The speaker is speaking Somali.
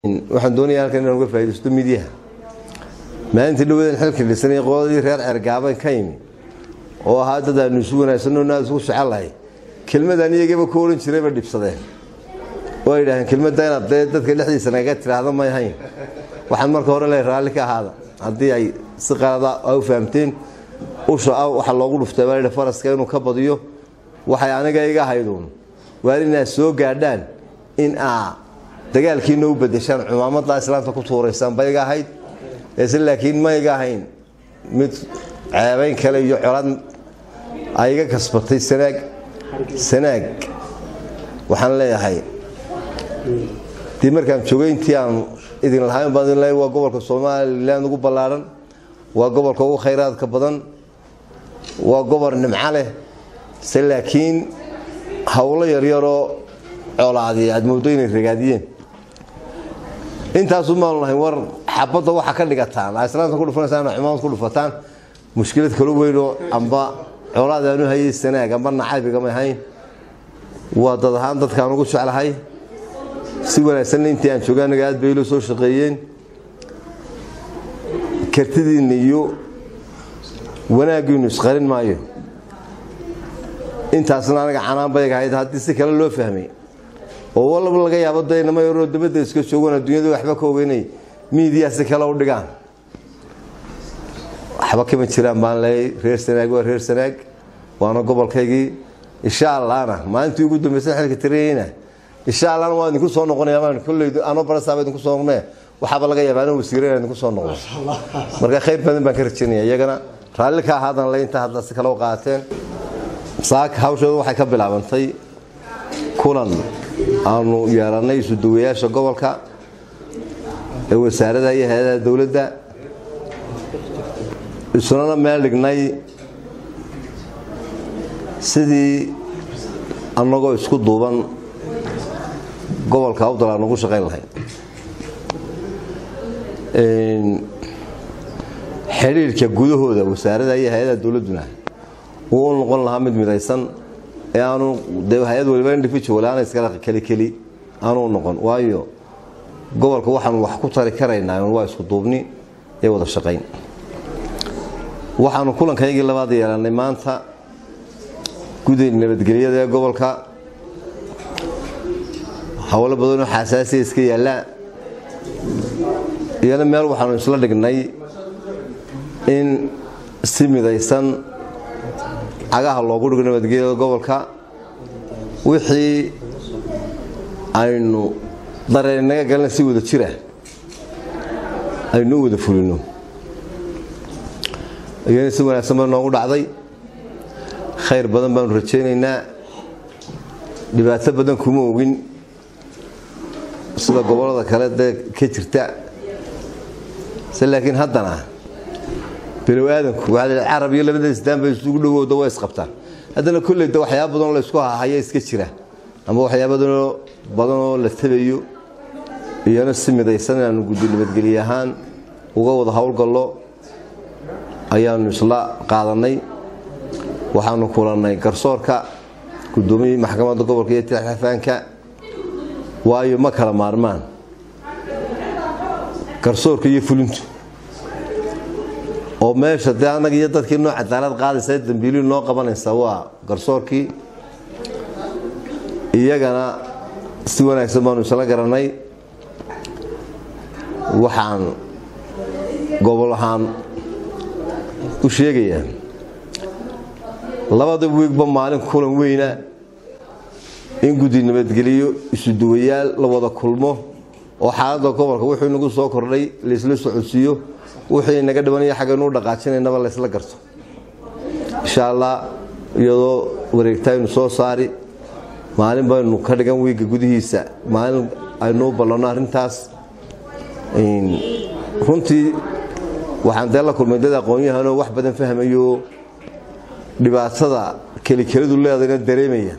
waxaan doonayaa halkan inaan uga faa'iideysto midiyaha maalintii dhawadan xilka dhisanay qoladii reer Cergaaba ka yimi oo ahaa dad aan isu wanaagsanoo naas ugu socolahay kelmadan iyagaba ku oran jiray ba dhibsadeen oo ay dhahan kelmadan dadka dhexdiisa naga tiraahdo ma yahay waxaan marka hore leeyahay raalli ka ahaada haddii ay si qalada u fahamteen waxa loogu dhuftay baa faraska inuu ka badiyo waxay aniga iga haydoon waalina soo gaadhaan in dagaalkiina u bedeshaan cumaamada islaamta ku tuuraysan bayga ahayd laakiin ma iga ahayn mid ceebayn kale iyo colad ayaga kasbatay sanaag waxaan leeyahay markaan joogay aan idin lahayn badan leeyahay waa gobolka Soomaaliland ugu balaaran waa gobolka ugu khayraadka badan waa gobol nimco leh laakiin hawlo yar yaroo colaadii aad moodo inay ragaadiyeen intaas uma lahayn war xabada waxa ka dhigataan islaamka ku dhufanaysan cumaamad ku dhufataan mushkilad kale weeyo amba colaadaanu hayay sanaag amba nacaybiga ma hayn waa dad ahaan dadkaan ugu jeclahay si wanaagsan intii aan joogaanaga aad bay loo soo shaqeeyeen kartidiina iyo wanaagiinu isqarin maayo intaasna anaga canaan bay ahayd haddii si kale loo fahmay oo walba laga yaabo deynama yaro dibadda iska joogan adduunyada waxba ka ogeynay media si kale u dhigaan waxba kama jiraan baan leeyahay reer Sanaag waana gobolkaygii insha Allah maalintii ugu dambeysay xilka tirayna insha Allah waan idinku soo noqonayaa baan kulleey ano barasaabay idinku soo noqonay waxba laga yaabaa inuu wasiirada idinku soo noqdo marka khayr badan baan ka rajaynayaa iyagana raalli ka ahaadaan leeynta hadda si kale u qaateen saak hawshooda waxay ka bilaabantay kulan aanu yeelanay isu duwayaasha gobolka ee wasaaradda iyo hay'adaha dawladda isuna meel dhignay sidii annagoo isku duuban gobolka Awdal aan ugu shaqayn lahayn xiriirka gudahooda wasaaradda iyo hay'adaha dawladuna uu noqon lahaa mid midaysan aanu hay'ad waliba individual aan iska kali aanu noqon waayo gobolka waxaan wax ku tari karaynaa waa isku duubni ee wada shaqayn waxaanu kulankaygii labaad yeelanay maanta guddiga nabadgelyada ee gobolka hawlo badan oo xasaasi iska yaala iyana meel waxaanu isla dhignay in si midaysan agaha loogu dhigo nabadgelyada gobolka wixii aynu dareennaga galna si wada jira aynu wada fulino iyana si wanaagsan baa noogu dhacday khayr badan baanu rajaynaynaa dhibaato badan kuma ogin sida gobolada kale ka jirta laakiin haddana bilowaadanku waxa Arab iyo labada isdaan bay isugu dhawoodo way isqabtaan haddana kulleeyda waxyaabo badan la isku haaya iska jira ama waxyaabo badan oo la tabayo iyana si midaysan aanu guddiga nabadgelyo ahaan uga wada hawlgallo ayaanu isla qaadanay waxaanu kulanay garsoorka gudoomiyaha maxkamadda gobolka iyo tixraafanka waayo ma kala maarmaan garsoorka iyo fulintu oo meesha anaga iyo dadkii nooc cadaalad qaadaysa dambiilo noo qabanaysa waa garsoorkii iyagana si wanaagsan baanu isla garanay waxaan gobol ahaan u sheegayaa labada weegba maalin kulan weyna in guddiga nabadgeliyo isu duwayaal la wada kulmo oo xaaladda gobolka wuxuu nagu soo kordhay la isla socodsiiyo wixii naga dhibanaya xageenu dhaqaajinaynaba la isla garto insha Allah iyadoo wareegtaynu soo saari maalin baynu ka dhigan weega gudihiisa maalin aynu balano arintaas runtii waxaan la kulmay dad aqoon-yahanoo wax badan fahmayo dhibaatada kalidu leedayna dareemaya